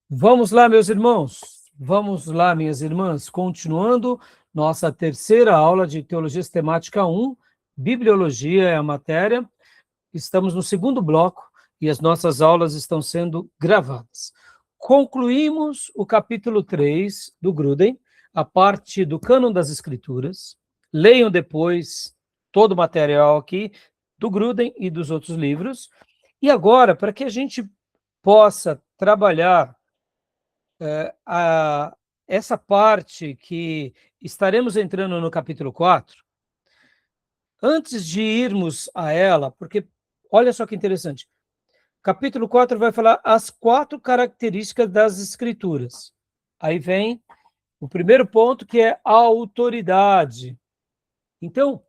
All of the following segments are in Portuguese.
Vamos lá, meus irmãos. Vamos lá, minhas irmãs. Continuando nossa terceira aula de Teologia Sistemática 1, Bibliologia é a matéria. Estamos no segundo bloco e as nossas aulas estão sendo gravadas. Concluímos o capítulo 3 do Gruden, a parte do cânon das Escrituras. Leiam depois todo o material aqui do Gruden e dos outros livros. E agora, para que a gente possa trabalhar essa parte que estaremos entrando no capítulo 4, antes de irmos a ela, porque olha só que interessante, capítulo 4 vai falar as 4 características das escrituras. Aí vem o primeiro ponto, que é a autoridade. Então,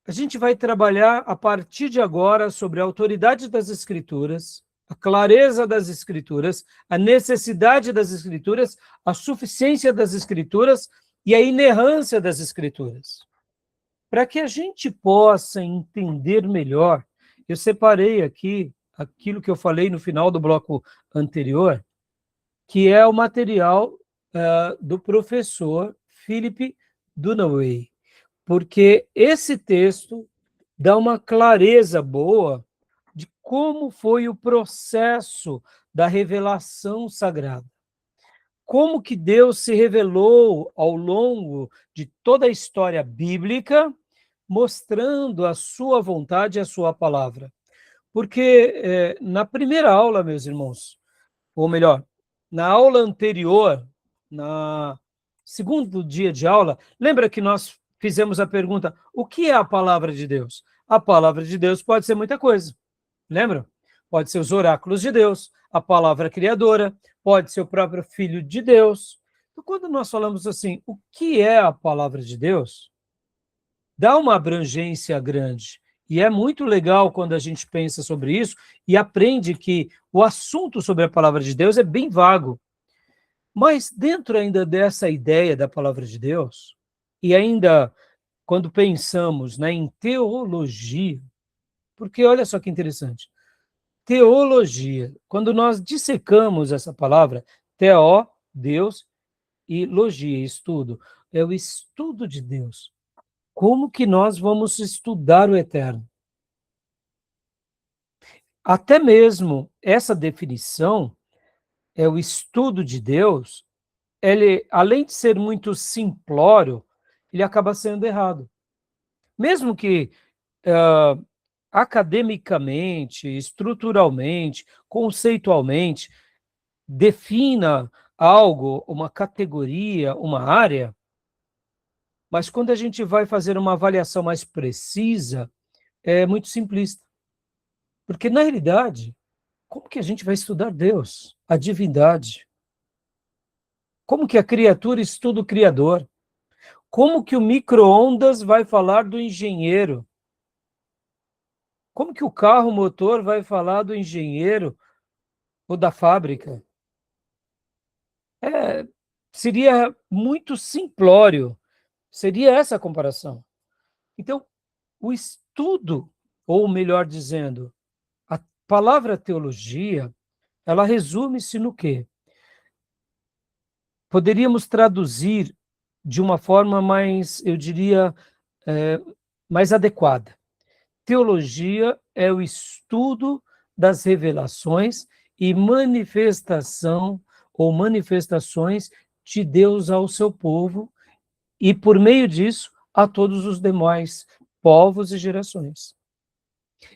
a gente vai trabalhar a partir de agora sobre a autoridade das escrituras, a clareza das escrituras, a necessidade das escrituras, a suficiência das escrituras e a inerrância das escrituras. Para que a gente possa entender melhor, eu separei aqui aquilo que eu falei no final do bloco anterior, que é o material do professor Philip Dunaway, porque esse texto dá uma clareza boa de como foi o processo da revelação sagrada. Como que Deus se revelou ao longo de toda a história bíblica, mostrando a sua vontade e a sua palavra. Porque na primeira aula, meus irmãos, ou melhor, na aula anterior, na segundo dia de aula, lembra que nós fizemos a pergunta, o que é a palavra de Deus? A palavra de Deus pode ser muita coisa, lembra? Pode ser os oráculos de Deus, a palavra criadora, pode ser o próprio Filho de Deus. Então, quando nós falamos assim, o que é a palavra de Deus? Dá uma abrangência grande. E é muito legal quando a gente pensa sobre isso e aprende que o assunto sobre a palavra de Deus é bem vago. Mas dentro ainda dessa ideia da palavra de Deus, e ainda quando pensamos, né, em teologia, porque olha só que interessante, teologia, quando nós dissecamos essa palavra, teó, Deus, e logia, estudo, é o estudo de Deus. Como que nós vamos estudar o eterno? Até mesmo essa definição, é o estudo de Deus, ele, além de ser muito simplório, ele acaba sendo errado. Mesmo que academicamente, estruturalmente, conceitualmente, defina algo, uma categoria, uma área, mas quando a gente vai fazer uma avaliação mais precisa, é muito simplista. Porque, na realidade, como que a gente vai estudar Deus, a divindade? Como que a criatura estuda o Criador? Como que o micro-ondas vai falar do engenheiro? Como que o carro motor vai falar do engenheiro ou da fábrica? Seria muito simplório, seria essa a comparação. Então, o estudo, ou melhor dizendo, a palavra teologia, ela resume-se no quê? Poderíamos traduzir de uma forma mais, eu diria, mais adequada. Teologia é o estudo das revelações e manifestação ou manifestações de Deus ao seu povo e, por meio disso, a todos os demais povos e gerações.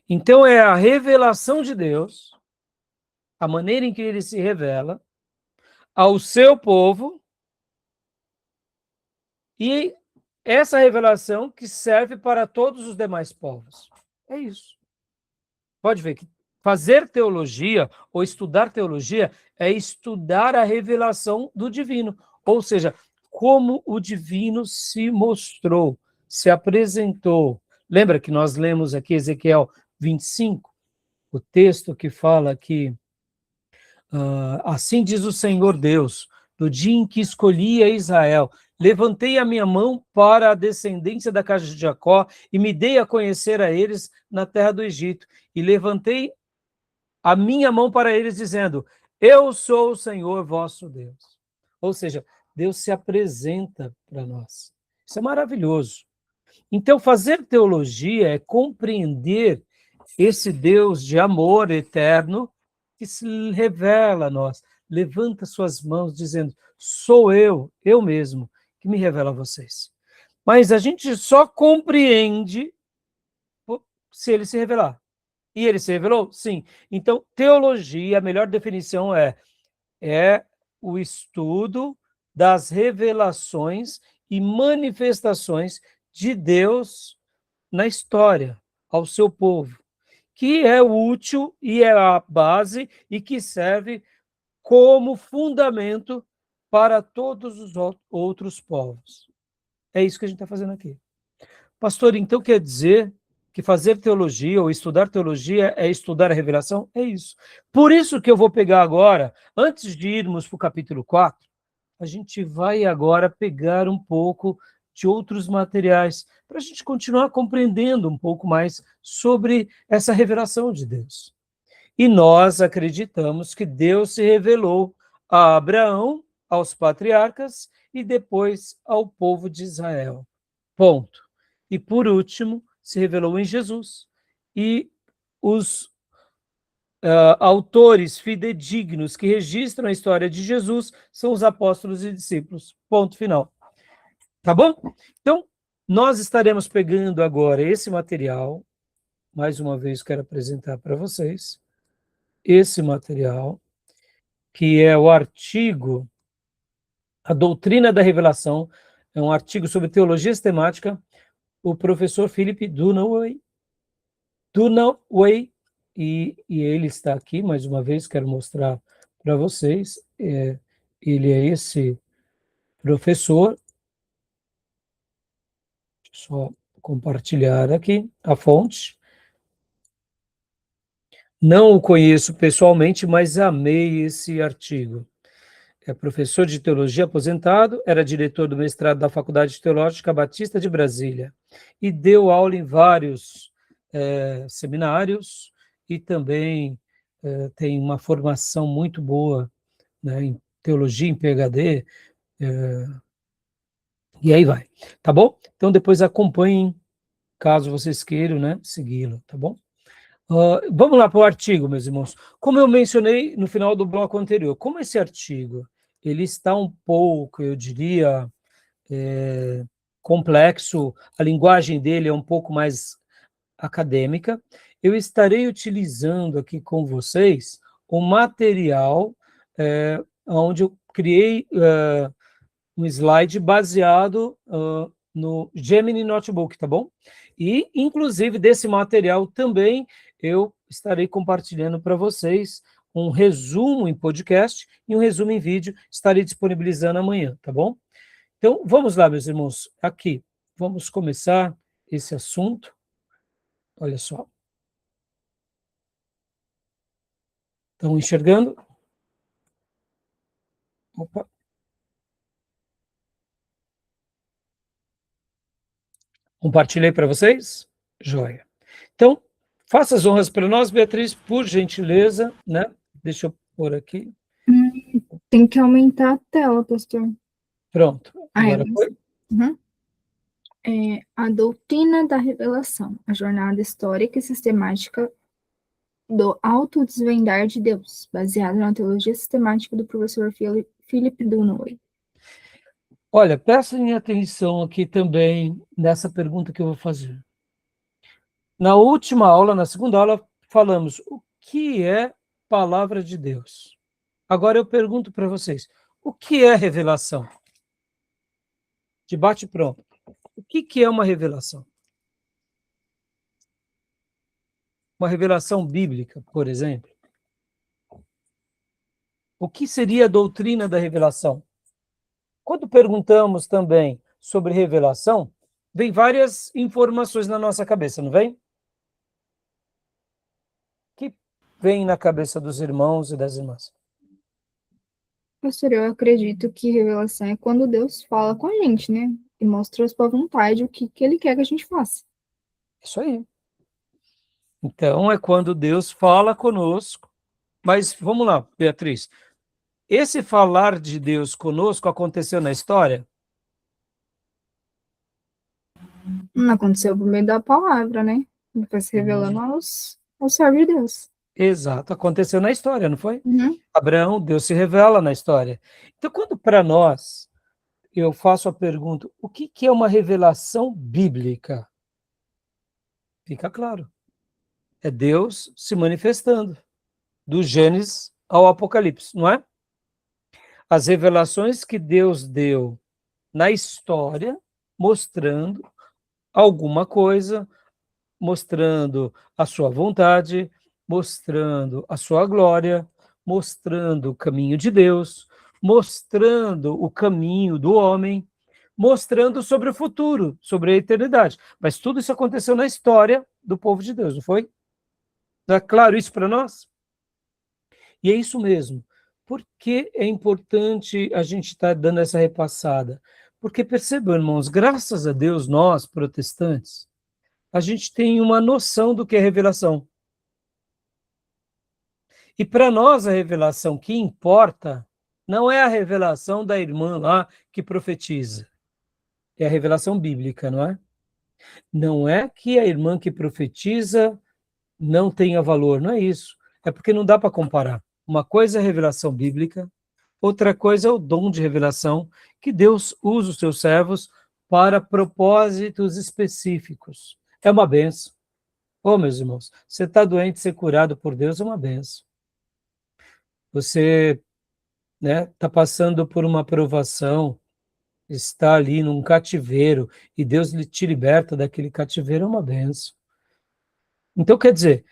Então, é a revelação de Deus, a maneira em que ele se revela ao seu povo e essa revelação que serve para todos os demais povos. É isso. Pode ver que fazer teologia ou estudar teologia é estudar a revelação do divino, ou seja, como o divino se mostrou, se apresentou. Lembra que nós lemos aqui Ezequiel 25, o texto que fala que assim diz o Senhor Deus, no dia em que escolhi a Israel, levantei a minha mão para a descendência da casa de Jacó e me dei a conhecer a eles na terra do Egito. E levantei a minha mão para eles, dizendo, Eu sou o Senhor vosso Deus. Ou seja, Deus se apresenta para nós. Isso é maravilhoso. Então, fazer teologia é compreender esse Deus de amor eterno que se revela a nós. Levanta suas mãos dizendo, sou eu mesmo, que me revela a vocês. Mas a gente só compreende se ele se revelar. E ele se revelou? Sim. Então, teologia, a melhor definição é o estudo das revelações e manifestações de Deus na história, ao seu povo, que é útil e é a base e que serve como fundamento para todos os outros povos. É isso que a gente está fazendo aqui. Pastor, então quer dizer que fazer teologia ou estudar teologia é estudar a revelação? É isso. Por isso que eu vou pegar agora, antes de irmos para o capítulo 4, a gente vai agora pegar um pouco de outros materiais, para a gente continuar compreendendo um pouco mais sobre essa revelação de Deus. E nós acreditamos que Deus se revelou a Abraão, aos patriarcas e depois ao povo de Israel. Ponto. E por último, se revelou em Jesus. E os autores fidedignos que registram a história de Jesus são os apóstolos e discípulos. Ponto final. Tá bom? Então, nós estaremos pegando agora esse material. Mais uma vez, quero apresentar para vocês esse material, que é o artigo A Doutrina da Revelação, é um artigo sobre teologia sistemática, o professor Philip Dunaway, e ele está aqui, mais uma vez, quero mostrar para vocês, ele é esse professor, deixa eu só compartilhar aqui a fonte. Não o conheço pessoalmente, mas amei esse artigo. É professor de teologia aposentado, era diretor do mestrado da Faculdade Teológica Batista de Brasília e deu aula em vários seminários e também tem uma formação muito boa, né, em teologia, em PhD, e aí vai, tá bom? Então depois acompanhem, caso vocês queiram, né, segui-lo, tá bom? Vamos lá para o artigo, meus irmãos. Como eu mencionei no final do bloco anterior, como esse artigo ele está um pouco, eu diria, complexo, a linguagem dele é um pouco mais acadêmica, eu estarei utilizando aqui com vocês o material onde eu criei um slide baseado no Gemini Notebook, tá bom? E, inclusive, desse material também eu estarei compartilhando para vocês um resumo em podcast e um resumo em vídeo, estarei disponibilizando amanhã, tá bom? Então, vamos lá, meus irmãos, aqui, vamos começar esse assunto. Olha só. Estão enxergando? Opa. Compartilhei para vocês? Joia. Então, faça as honras para nós, Beatriz, por gentileza, né? Deixa eu pôr aqui. Tem que aumentar a tela, pastor. Pronto. Agora foi? Uhum. A doutrina da revelação, a jornada histórica e sistemática do autodesvendar de Deus, baseada na teologia sistemática do professor Philip Dunaway. Olha, prestem atenção aqui também nessa pergunta que eu vou fazer. Na última aula, na segunda aula, falamos o que é palavra de Deus. Agora eu pergunto para vocês, o que é revelação? Debate pronto. O que é uma revelação? Uma revelação bíblica, por exemplo. O que seria a doutrina da revelação? Quando perguntamos também sobre revelação, vem várias informações na nossa cabeça, não vem? O que vem na cabeça dos irmãos e das irmãs? Pastor, eu acredito que revelação é quando Deus fala com a gente, né? E mostra a sua vontade, o que ele quer que a gente faça. Isso aí. Então, é quando Deus fala conosco Mas vamos lá, Beatriz. Esse falar de Deus conosco aconteceu na história? Não aconteceu por meio da palavra, né? Ele foi se revelando aos servos de Deus. Exato, aconteceu na história, não foi? Uhum. Abraão, Deus se revela na história. Então, quando para nós, eu faço a pergunta, o que é uma revelação bíblica? Fica claro. É Deus se manifestando, do Gênesis ao Apocalipse, não é? As revelações que Deus deu na história, mostrando alguma coisa, mostrando a sua vontade, mostrando a sua glória, mostrando o caminho de Deus, mostrando o caminho do homem, mostrando sobre o futuro, sobre a eternidade. Mas tudo isso aconteceu na história do povo de Deus, não foi? Não é claro isso para nós? E é isso mesmo. Por que é importante a gente estar dando essa repassada? Porque percebam, irmãos, graças a Deus, nós, protestantes, a gente tem uma noção do que é revelação. E para nós, a revelação que importa não é a revelação da irmã lá que profetiza. É a revelação bíblica, não é? Não é que a irmã que profetiza não tenha valor, não é isso. É porque não dá para comparar. Uma coisa é a revelação bíblica, outra coisa é o dom de revelação que Deus usa os seus servos para propósitos específicos. É uma benção. Ô, meus irmãos, você está doente, ser curado por Deus é uma benção. Você, né, está passando por uma provação, está ali num cativeiro e Deus te liberta daquele cativeiro é uma benção. Então, quer dizer,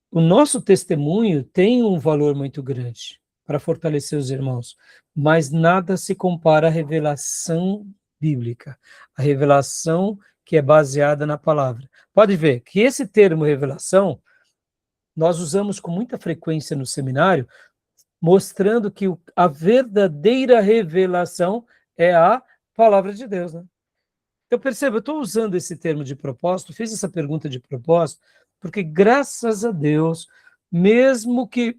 o nosso testemunho tem um valor muito grande para fortalecer os irmãos, mas nada se compara à revelação bíblica, a revelação que é baseada na palavra. Pode ver que esse termo revelação nós usamos com muita frequência no seminário, mostrando que a verdadeira revelação é a palavra de Deus, né? Eu percebo, eu estou usando esse termo de propósito, fiz essa pergunta de propósito, porque graças a Deus, mesmo que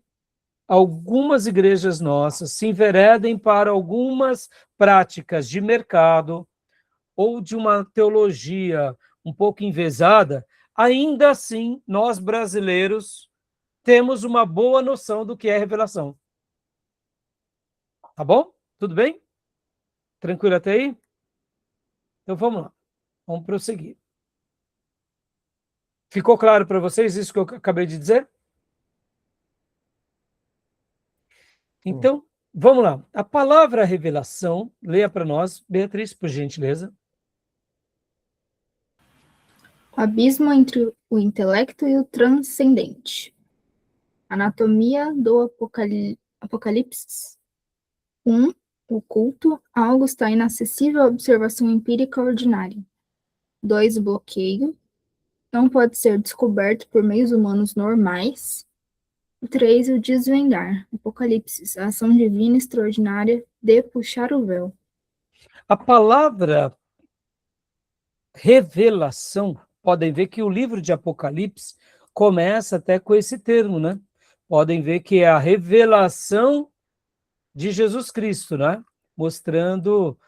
algumas igrejas nossas se enveredem para algumas práticas de mercado ou de uma teologia um pouco envesada, ainda assim, nós brasileiros temos uma boa noção do que é revelação. Tá bom? Tudo bem? Tranquilo até aí? Então vamos lá. Vamos prosseguir. Ficou claro para vocês isso que eu acabei de dizer? Então, vamos lá. A palavra revelação, leia para nós, Beatriz, por gentileza. O abismo entre o intelecto e o transcendente. Anatomia do Apocalipse. 1. Oculto. Algo está inacessível à observação empírica ordinária. 2. Bloqueio. Não pode ser descoberto por meios humanos normais. 3. O desvendar. Apocalipse. A ação divina extraordinária de puxar o véu. A palavra revelação, podem ver que o livro de Apocalipse começa até com esse termo, né? Podem ver que é a revelação de Jesus Cristo, né? Mostrando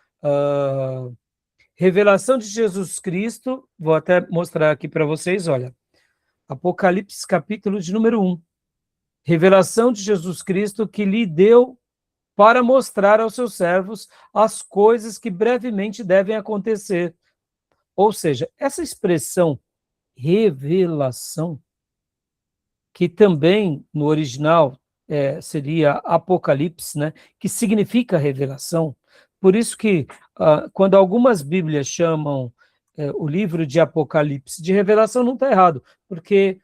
revelação de Jesus Cristo, vou até mostrar aqui para vocês, olha, Apocalipse capítulo de número 1, revelação de Jesus Cristo que lhe deu para mostrar aos seus servos as coisas que brevemente devem acontecer. Ou seja, essa expressão revelação, que também no original seria Apocalipse, né, que significa revelação. Por isso que quando algumas Bíblias chamam o livro de Apocalipse de revelação, não está errado, porque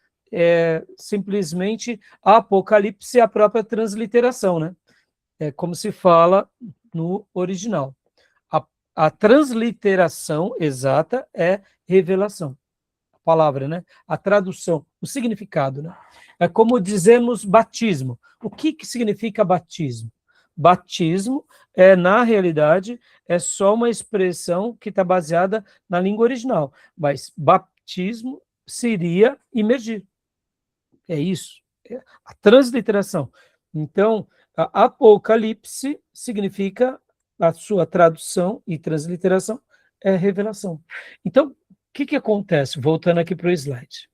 simplesmente Apocalipse é a própria transliteração, né? É como se fala no original. A transliteração exata é revelação. A palavra, né? A tradução, o significado, né? É como dizemos batismo. O que significa batismo? Batismo na realidade, é só uma expressão que está baseada na língua original. Mas batismo seria imergir. É isso. a transliteração. Então, Apocalipse significa, a sua tradução e transliteração é revelação. Então, o que acontece? Voltando aqui para o slide.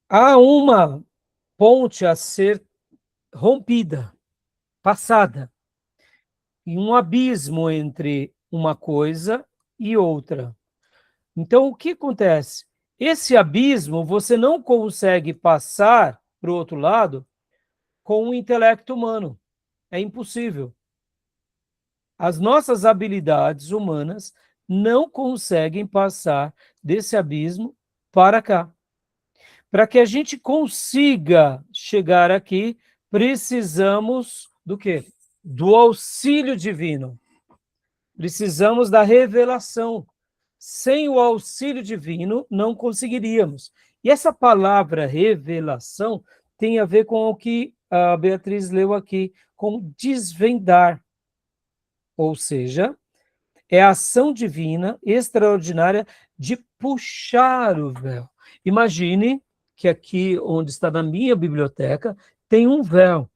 Há uma ponte a ser rompida, passada, e um abismo entre uma coisa e outra. Então, o que acontece? Esse abismo você não consegue passar para o outro lado com o intelecto humano. É impossível. As nossas habilidades humanas não conseguem passar desse abismo para cá. Para que a gente consiga chegar aqui, precisamos do quê? Do auxílio divino. Precisamos da revelação. Sem o auxílio divino, não conseguiríamos. E essa palavra revelação tem a ver com o que a Beatriz leu aqui, com desvendar. Ou seja, é a ação divina extraordinária de puxar o véu. Imagine que aqui, onde está na minha biblioteca, tem um véu.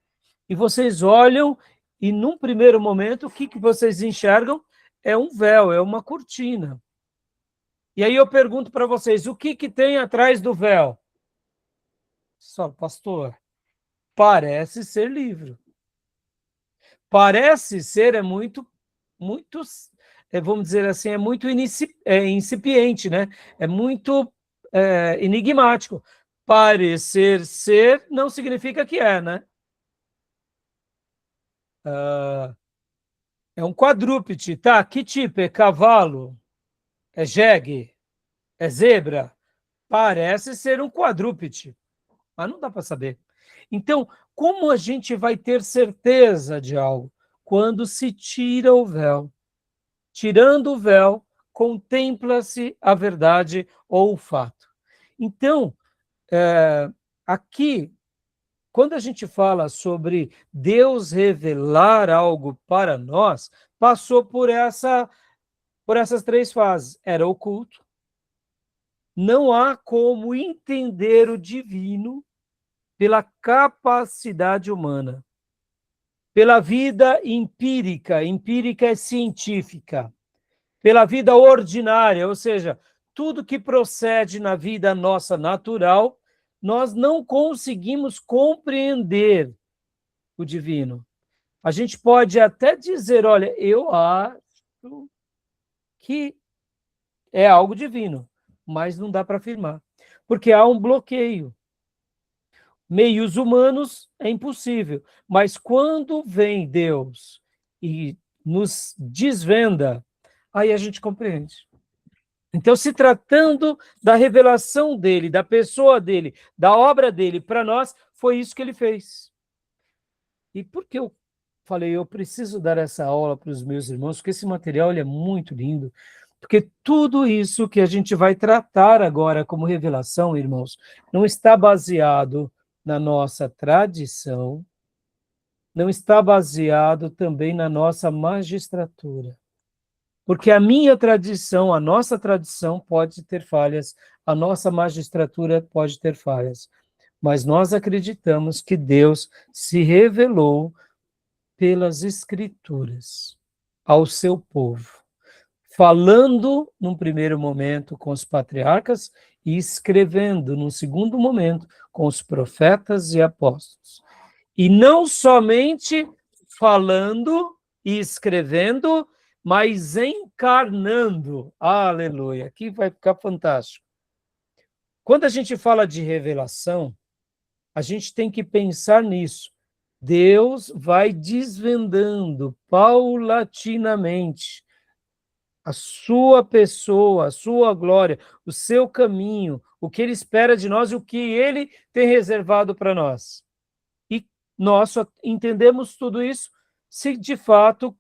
E vocês olham e, num primeiro momento, o que vocês enxergam? É um véu, é uma cortina. E aí eu pergunto para vocês, o que tem atrás do véu? Só, pastor, parece ser livro. Parece ser, é muito, vamos dizer assim, é muito incipiente, né? É muito enigmático. Parecer ser não significa que é, né? É um quadrúpede, tá? Que tipo? É cavalo? É jegue? É zebra? Parece ser um quadrúpede, mas não dá para saber. Então, como a gente vai ter certeza de algo? Quando se tira o véu. Tirando o véu, contempla-se a verdade ou o fato. Então, aqui, quando a gente fala sobre Deus revelar algo para nós, passou por essas três fases. Era oculto. Não há como entender o divino pela capacidade humana, pela vida empírica, empírica é científica, pela vida ordinária, ou seja, tudo que procede na vida nossa natural, nós não conseguimos compreender o divino. A gente pode até dizer, olha, eu acho que é algo divino, mas não dá para afirmar, porque há um bloqueio. Meios humanos é impossível, mas quando vem Deus e nos desvenda, aí a gente compreende. Então, se tratando da revelação dele, da pessoa dele, da obra dele para nós, foi isso que ele fez. E por que eu falei, eu preciso dar essa aula para os meus irmãos, porque esse material ele é muito lindo, porque tudo isso que a gente vai tratar agora como revelação, irmãos, não está baseado na nossa tradição, não está baseado também na nossa magistratura. Porque a minha tradição, a nossa tradição pode ter falhas, a nossa magistratura pode ter falhas, mas nós acreditamos que Deus se revelou pelas Escrituras ao seu povo, falando num primeiro momento com os patriarcas e escrevendo num segundo momento com os profetas e apóstolos. E não somente falando e escrevendo, mas encarnando. Aleluia! Aqui vai ficar fantástico. Quando a gente fala de revelação, a gente tem que pensar nisso. Deus vai desvendando paulatinamente a sua pessoa, a sua glória, o seu caminho, o que ele espera de nós e o que ele tem reservado para nós. E nós só entendemos tudo isso se de fato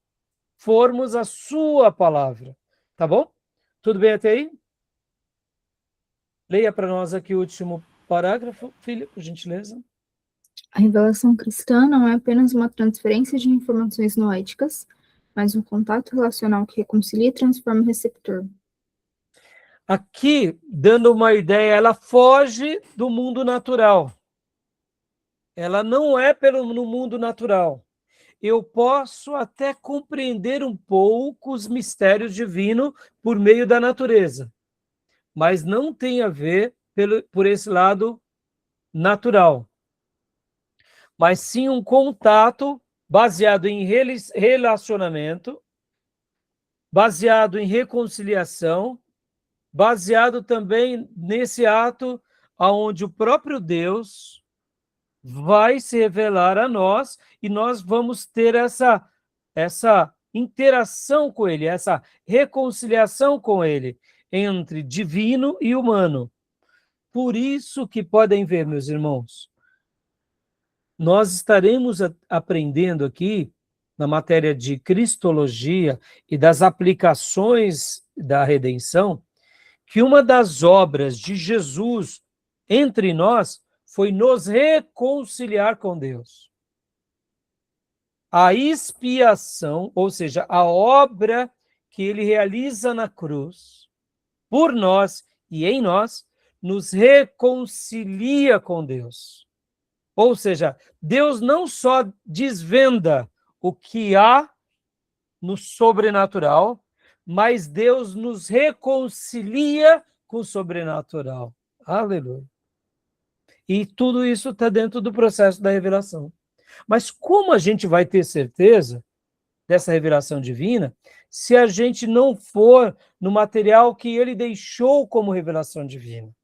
formos a sua palavra. Tá bom? Tudo bem até aí? Leia para nós aqui o último parágrafo, filha, por gentileza. A revelação cristã não é apenas uma transferência de informações noéticas, mas um contato relacional que reconcilia e transforma o receptor. Aqui, dando uma ideia, ela foge do mundo natural. Ela não é no mundo natural. Eu posso até compreender um pouco os mistérios divinos por meio da natureza, mas não tem a ver por esse lado natural, mas sim um contato baseado em relacionamento, baseado em reconciliação, baseado também nesse ato onde o próprio Deus vai se revelar a nós e nós vamos ter essa interação com ele, essa reconciliação com ele entre divino e humano. Por isso que podem ver, meus irmãos, nós estaremos aprendendo aqui na matéria de cristologia e das aplicações da redenção, que uma das obras de Jesus entre nós foi nos reconciliar com Deus. A expiação, ou seja, a obra que ele realiza na cruz, por nós e em nós, nos reconcilia com Deus. Ou seja, Deus não só desvenda o que há no sobrenatural, mas Deus nos reconcilia com o sobrenatural. Aleluia. E tudo isso está dentro do processo da revelação. Mas como a gente vai ter certeza dessa revelação divina se a gente não for no material que ele deixou como revelação divina?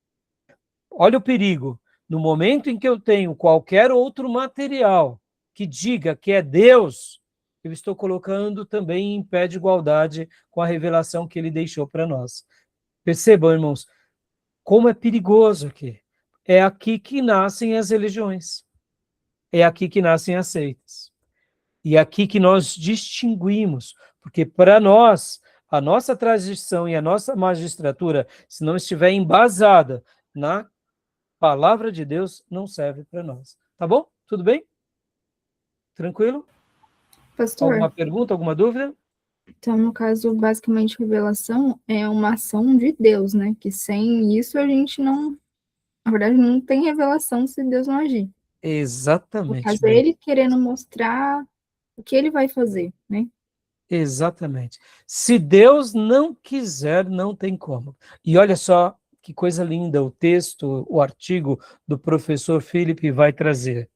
Olha o perigo. No momento em que eu tenho qualquer outro material que diga que é Deus, eu estou colocando também em pé de igualdade com a revelação que ele deixou para nós. Percebam, irmãos, como é perigoso aqui. É aqui que nascem as religiões. É aqui que nascem as seitas. E é aqui que nós distinguimos, porque para nós, a nossa tradição e a nossa magistratura, se não estiver embasada na palavra de Deus, não serve para nós. Tá bom? Tudo bem? Tranquilo? Pastor, Alguma pergunta, alguma dúvida? então, no caso, basicamente, revelação é uma ação de Deus, né? Que sem isso a gente não, na verdade, não tem revelação se Deus não agir. No Exatamente, caso, é bem. ele querendo mostrar o que ele vai fazer, né? Exatamente. Se Deus não quiser, não tem como. E olha só que coisa linda o texto, o artigo do professor Philip vai trazer.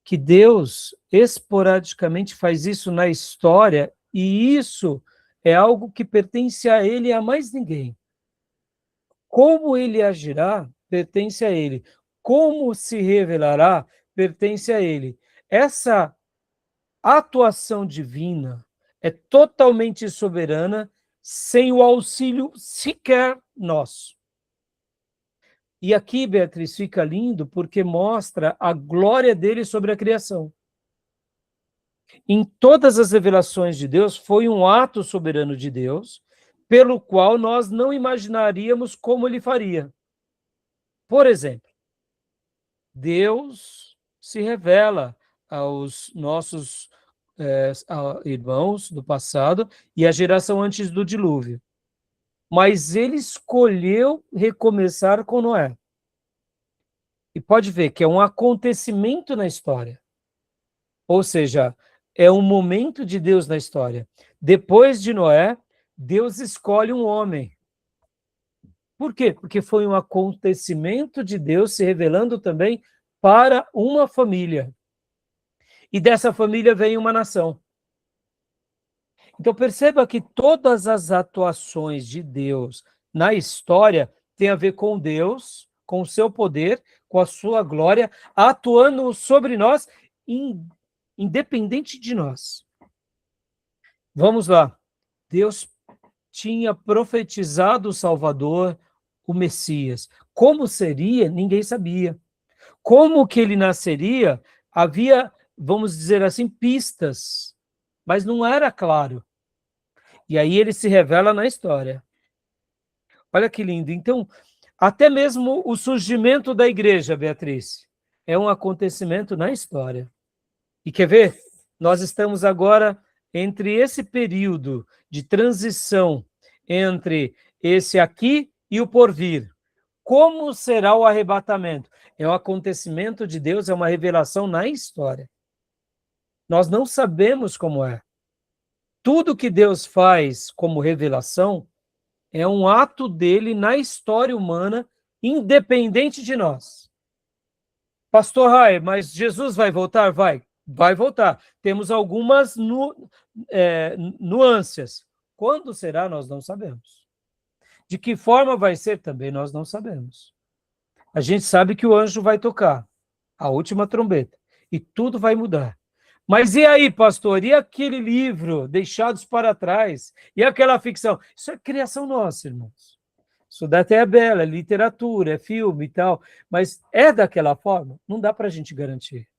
Que Deus esporadicamente faz isso na história e isso é algo que pertence a ele e a mais ninguém. Como ele agirá, pertence a ele. Como se revelará, pertence a ele. Essa atuação divina é totalmente soberana, sem o auxílio sequer nosso. E aqui, Beatriz, fica lindo porque mostra a glória dele sobre a criação. Em todas as revelações de Deus, foi um ato soberano de Deus, pelo qual nós não imaginaríamos como ele faria. Por exemplo, Deus se revela aos nossos irmãos do passado e à geração antes do dilúvio. Mas ele escolheu recomeçar com Noé. E pode ver que é um acontecimento na história. Ou seja, é um momento de Deus na história. Depois de Noé, Deus escolhe um homem. Por quê? Porque foi um acontecimento de Deus se revelando também para uma família. E dessa família vem uma nação. Então perceba que todas as atuações de Deus na história têm a ver com Deus, com o seu poder, com a sua glória, atuando sobre nós, independente de nós. Vamos lá. Deus tinha profetizado o Salvador, o Messias. Como seria? Ninguém sabia. Como que ele nasceria? Havia, vamos dizer assim, pistas, mas não era claro. E aí ele se revela na história. Olha que lindo. Então, até mesmo o surgimento da igreja, Beatriz, é um acontecimento na história. E quer ver? Nós estamos agora entre esse período de transição entre esse aqui e o porvir. Como será o arrebatamento? É um acontecimento de Deus, é uma revelação na história. Nós não sabemos como é. Tudo que Deus faz como revelação é um ato dele na história humana, independente de nós. Pastor Rai, mas Jesus vai voltar? Vai voltar. Temos algumas nuances. Quando será, nós não sabemos. De que forma vai ser, também nós não sabemos. A gente sabe que o anjo vai tocar a última trombeta e tudo vai mudar. Mas e aí, pastor? E aquele livro, Deixados para Trás? E aquela ficção? Isso é criação nossa, irmãos. Isso daí é bela, é literatura, é filme e tal. Mas é daquela forma? Não dá para a gente garantir.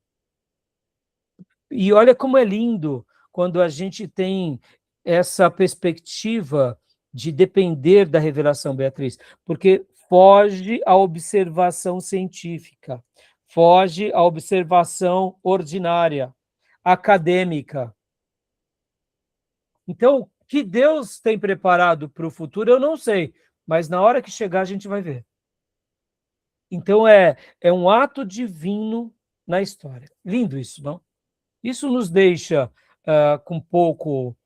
E olha como é lindo quando a gente tem essa perspectiva de depender da revelação, Beatriz, porque foge à observação científica, foge à observação ordinária, acadêmica. Então, o que Deus tem preparado para o futuro, eu não sei, mas na hora que chegar a gente vai ver. Então, é um ato divino na história. Lindo isso, não? Isso nos deixa com um pouco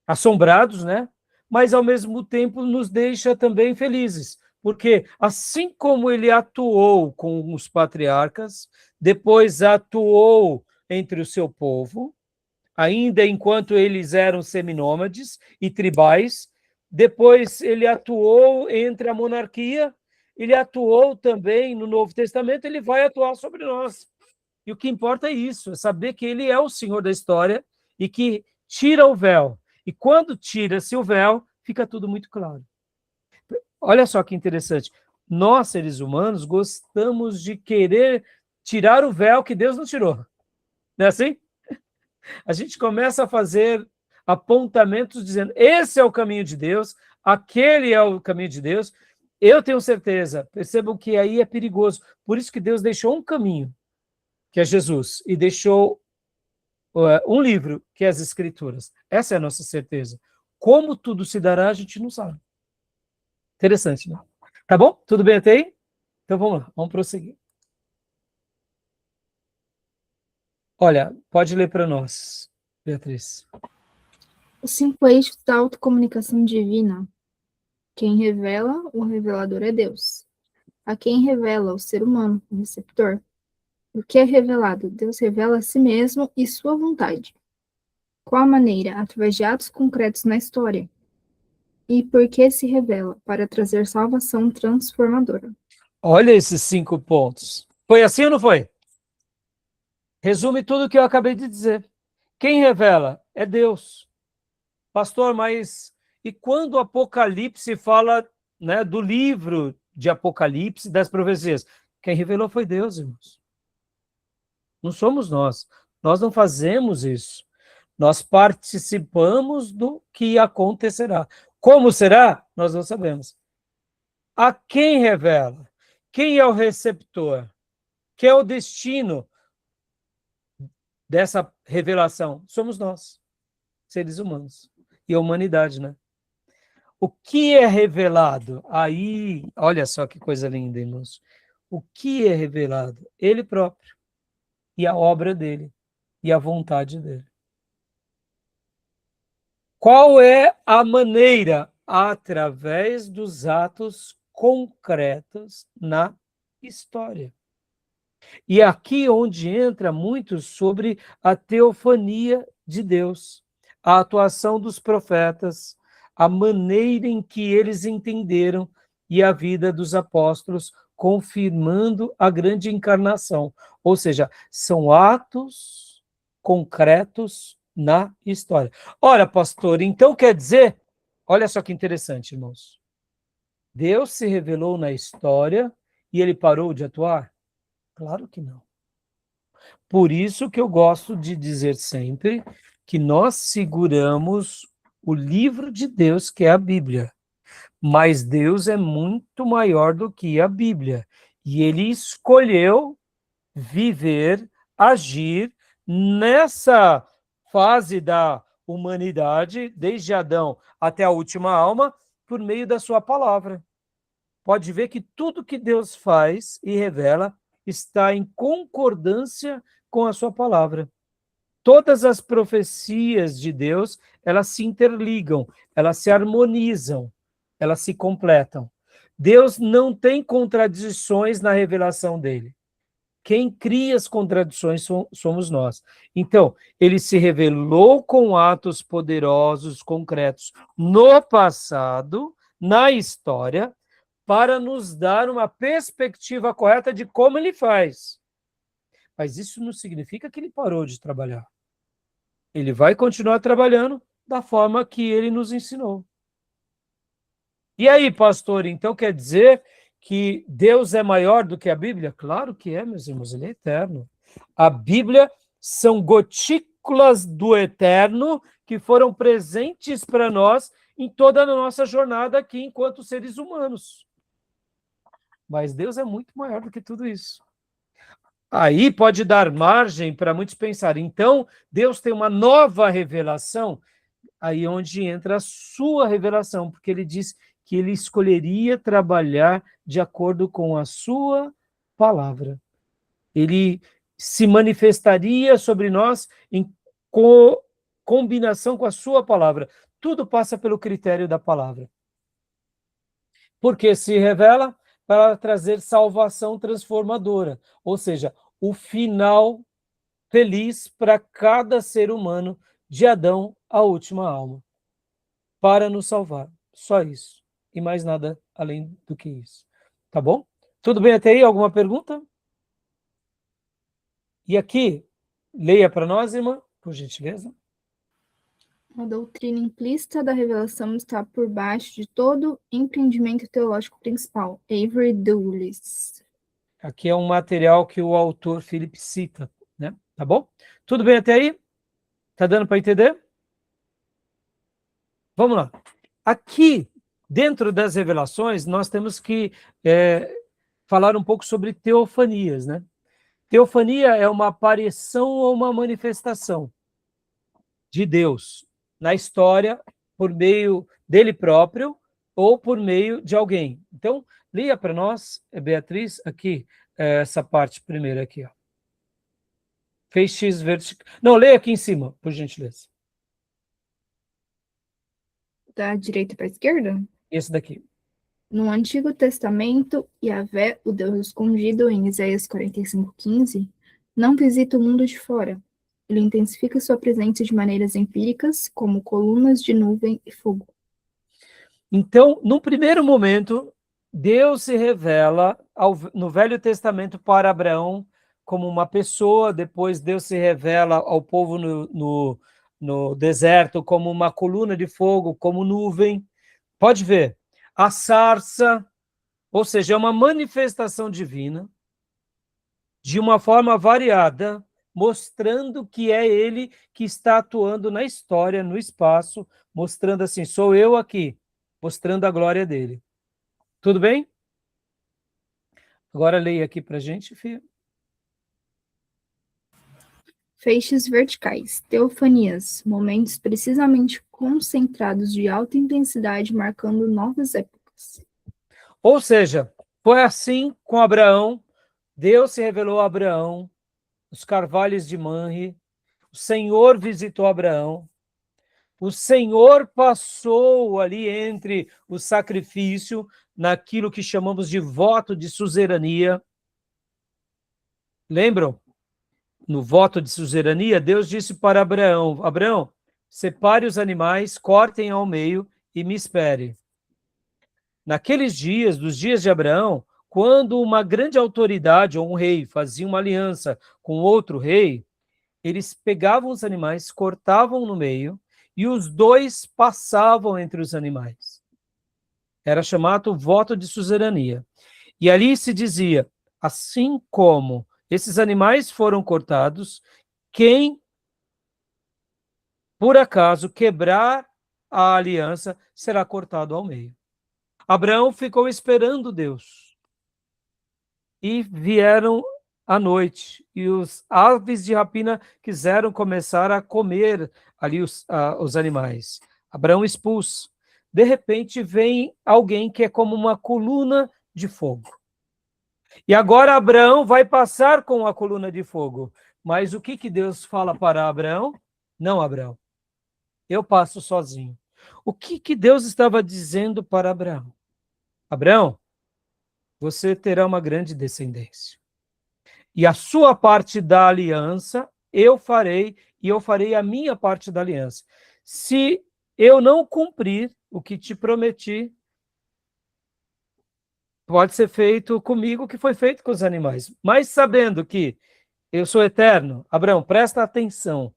assombrados, né? Mas, ao mesmo tempo, nos deixa também felizes, porque assim como ele atuou com os patriarcas, depois atuou entre o seu povo, ainda enquanto eles eram seminômades e tribais, depois ele atuou entre a monarquia, ele atuou também no Novo Testamento, ele vai atuar sobre nós. E o que importa é isso, é saber que ele é o Senhor da história e que tira o véu. E quando tira-se o véu, fica tudo muito claro. Olha só que interessante. Nós, seres humanos, gostamos de querer tirar o véu que Deus não tirou. Não é assim? A gente começa a fazer apontamentos dizendo, esse é o caminho de Deus, aquele é o caminho de Deus. Eu tenho certeza, percebam que aí é perigoso. Por isso que Deus deixou um caminho, que é Jesus, e deixou um livro, que é as Escrituras. Essa é a nossa certeza. Como tudo se dará, a gente não sabe. Interessante, né? Tá bom? Tudo bem até aí? Então vamos lá, vamos prosseguir. Olha, pode ler para nós, Beatriz. Os 5 eixos da autocomunicação divina. Quem revela, o revelador é Deus. A quem revela, o ser humano, o receptor. O que é revelado? Deus revela a si mesmo e sua vontade. Qual a maneira? Através de atos concretos na história. E por que se revela? Para trazer salvação transformadora. Olha esses 5 pontos. Foi assim ou não foi? Resume tudo o que eu acabei de dizer. Quem revela? É Deus. Pastor, mas e quando o Apocalipse fala, né, do livro de Apocalipse, das profecias? Quem revelou foi Deus, irmãos. Não somos nós. Nós não fazemos isso. Nós participamos do que acontecerá. Como será? Nós não sabemos. A quem revela? Quem é o receptor? Quem é o destino dessa revelação? Somos nós, seres humanos. E a humanidade, né? O que é revelado? Aí, olha só que coisa linda, irmãos. O que é revelado? Ele próprio. E a obra dele. E a vontade dele. Qual é a maneira? Através dos atos concretos na história. E aqui onde entra muito sobre a teofania de Deus, a atuação dos profetas, a maneira em que eles entenderam e a vida dos apóstolos, confirmando a grande encarnação. Ou seja, são atos concretos na história. Ora, pastor, então quer dizer, olha só que interessante, irmãos. Deus se revelou na história e ele parou de atuar? Claro que não. Por isso que eu gosto de dizer sempre que nós seguramos o livro de Deus, que é a Bíblia. Mas Deus é muito maior do que a Bíblia. E ele escolheu viver, agir nessa fase da humanidade, desde Adão até a última alma, por meio da sua palavra. Pode ver que tudo que Deus faz e revela está em concordância com a sua palavra. Todas as profecias de Deus, elas se interligam, elas se harmonizam, elas se completam. Deus não tem contradições na revelação dele. Quem cria as contradições somos nós. Então, ele se revelou com atos poderosos, concretos, no passado, na história, para nos dar uma perspectiva correta de como ele faz. Mas isso não significa que ele parou de trabalhar. Ele vai continuar trabalhando da forma que ele nos ensinou. E aí, pastor, então quer dizer que Deus é maior do que a Bíblia? Claro que é, meus irmãos, ele é eterno. A Bíblia são gotículas do eterno que foram presentes para nós em toda a nossa jornada aqui enquanto seres humanos. Mas Deus é muito maior do que tudo isso. Aí pode dar margem para muitos pensarem, então Deus tem uma nova revelação, aí onde entra a sua revelação, porque ele diz que ele escolheria trabalhar de acordo com a sua palavra. Ele se manifestaria sobre nós em combinação com a sua palavra. Tudo passa pelo critério da palavra. Porque se revela para trazer salvação transformadora, ou seja, o final feliz para cada ser humano, de Adão à última alma, para nos salvar. Só isso. E mais nada além do que isso. Tá bom? Tudo bem até aí? Alguma pergunta? E aqui, leia para nós, irmã, por gentileza. A doutrina implícita da revelação está por baixo de todo empreendimento teológico principal. Avery Dulles. Aqui é um material que o autor Philip cita, né? Tá bom? Tudo bem até aí? Tá dando para entender? Vamos lá. Aqui, dentro das revelações, nós temos que falar um pouco sobre teofanias, né? Teofania é uma aparição ou uma manifestação de Deus na história por meio dele próprio ou por meio de alguém. Então, leia para nós, Beatriz, aqui, essa parte primeiro aqui, ó. Feixes vertical. Não, leia aqui em cima, por gentileza. Da direita para a esquerda? Esse daqui. No Antigo Testamento, Yahvé, o Deus escondido, em Isaías 45:15, não visita o mundo de fora. Ele intensifica sua presença de maneiras empíricas, como colunas de nuvem e fogo. Então, no primeiro momento, Deus se revela no Velho Testamento para Abraão como uma pessoa, depois Deus se revela ao povo no deserto como uma coluna de fogo, como nuvem. Pode ver, a sarça, ou seja, é uma manifestação divina, de uma forma variada, mostrando que é ele que está atuando na história, no espaço, mostrando assim, sou eu aqui, mostrando a glória dele. Tudo bem? Agora leia aqui para a gente, filho. Feixes verticais, teofanias, momentos precisamente concentrados de alta intensidade, marcando novas épocas. Ou seja, foi assim com Abraão, Deus se revelou a Abraão, os carvalhos de Manre, o Senhor visitou Abraão, o Senhor passou ali entre o sacrifício, naquilo que chamamos de voto de suzerania. Lembram? No voto de suzerania, Deus disse para Abraão, Abraão, separe os animais, cortem ao meio e me espere. Naqueles dias, dos dias de Abraão, quando uma grande autoridade ou um rei fazia uma aliança com outro rei, eles pegavam os animais, cortavam no meio e os dois passavam entre os animais. Era chamado voto de suzerania. E ali se dizia, assim como esses animais foram cortados, quem, por acaso, quebrar a aliança será cortado ao meio. Abraão ficou esperando Deus. E vieram à noite, e os aves de rapina quiseram começar a comer ali os animais. Abraão expulsa. de repente vem alguém que é como uma coluna de fogo. E agora Abraão vai passar com a coluna de fogo. Mas o que Deus fala para Abraão? Não, Abraão, eu passo sozinho. O que Deus estava dizendo para Abraão? Abraão, você terá uma grande descendência. E a sua parte da aliança eu farei, e eu farei a minha parte da aliança. Se eu não cumprir o que te prometi, pode ser feito comigo o que foi feito com os animais. Mas sabendo que eu sou eterno, Abraão, presta atenção.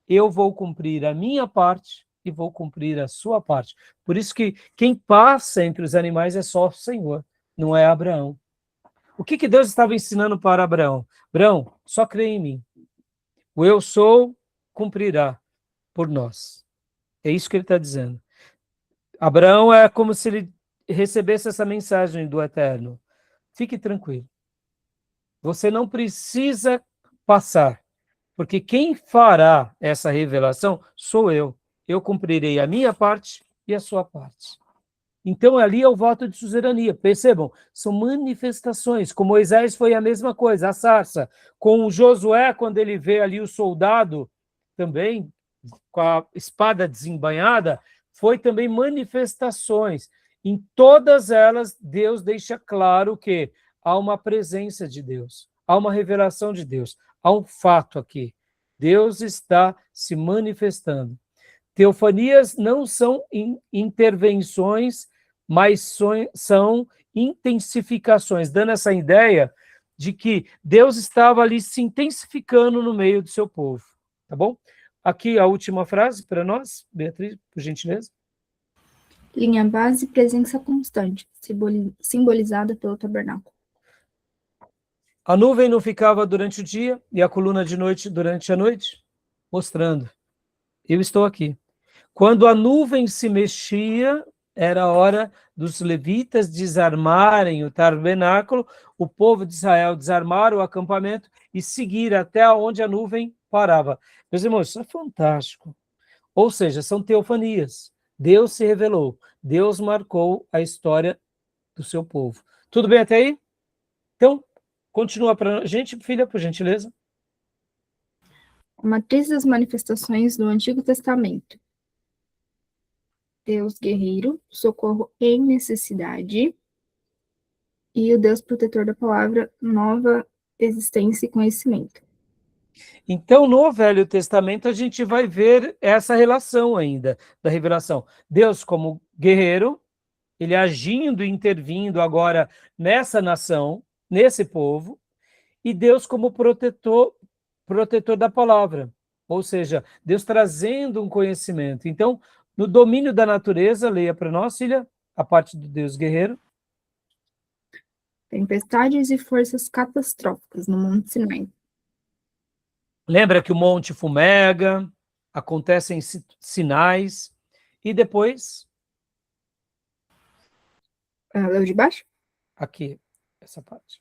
Eu vou cumprir a minha parte e vou cumprir a sua parte. Por isso que quem passa entre os animais é só o Senhor, não é Abraão. O que Deus estava ensinando para Abraão? Abraão, só crê em mim. O eu sou cumprirá por nós. É isso que ele está dizendo. Abraão é como se ele recebesse essa mensagem do Eterno. Fique tranquilo. Você não precisa passar, porque quem fará essa revelação sou eu. Eu cumprirei a minha parte e a sua parte. Então, ali é o voto de suzerania. Percebam, são manifestações. Com Moisés foi a mesma coisa, a sarça. Com Josué, quando ele vê ali o soldado, também, com a espada desembainhada, foi também manifestações. Em todas elas, Deus deixa claro que há uma presença de Deus, há uma revelação de Deus, há um fato aqui. Deus está se manifestando. Teofanias não são intervenções, mas são intensificações, dando essa ideia de que Deus estava ali se intensificando no meio do seu povo. Tá bom? Aqui a última frase para nós, Beatriz, por gentileza. Linha base, presença constante, simbolizada pelo tabernáculo. A nuvem não ficava durante o dia e a coluna de noite durante a noite, mostrando, eu estou aqui. Quando a nuvem se mexia, era a hora dos levitas desarmarem o tabernáculo, o povo de Israel desarmar o acampamento e seguir até onde a nuvem parava. Meus irmãos, isso é fantástico. Ou seja, são teofanias. Deus se revelou. Deus marcou a história do seu povo. Tudo bem até aí? Então, continua para a gente, filha, por gentileza. A matriz das manifestações do Antigo Testamento. Deus guerreiro, socorro em necessidade, e o Deus protetor da palavra, nova existência e conhecimento. Então, no Velho Testamento, a gente vai ver essa relação ainda da revelação. Deus como guerreiro, ele agindo, intervindo agora nessa nação, nesse povo, e Deus como protetor da palavra. Ou seja, Deus trazendo um conhecimento. Então, no domínio da natureza, leia para nós, filha, a parte do Deus guerreiro. Tempestades e forças catastróficas no Monte Sinai. Lembra que o monte fumega, acontecem sinais, e depois... Leu de baixo? Aqui, essa parte.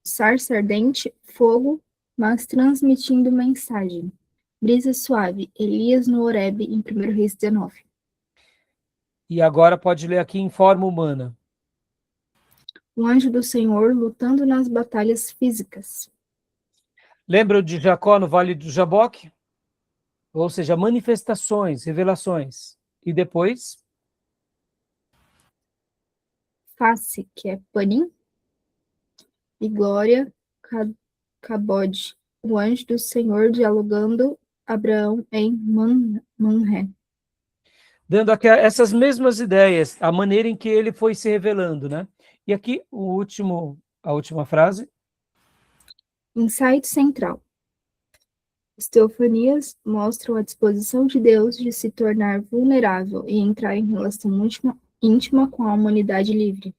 Sarça ardente, fogo, mas transmitindo mensagem. Brisa suave, Elias no Horebe, em 1 Reis 19. E agora pode ler aqui em forma humana. O anjo do Senhor lutando nas batalhas físicas. Lembra de Jacó no Vale do Jaboque? Ou seja, manifestações, revelações. E depois? Face, que é Panim. E glória, Cabode, o anjo do Senhor dialogando Abraão em Manré. Dando aqui essas mesmas ideias, a maneira em que ele foi se revelando, né? E aqui a última frase. Insight central. As teofanias mostram a disposição de Deus de se tornar vulnerável e entrar em relação íntima com a humanidade livre.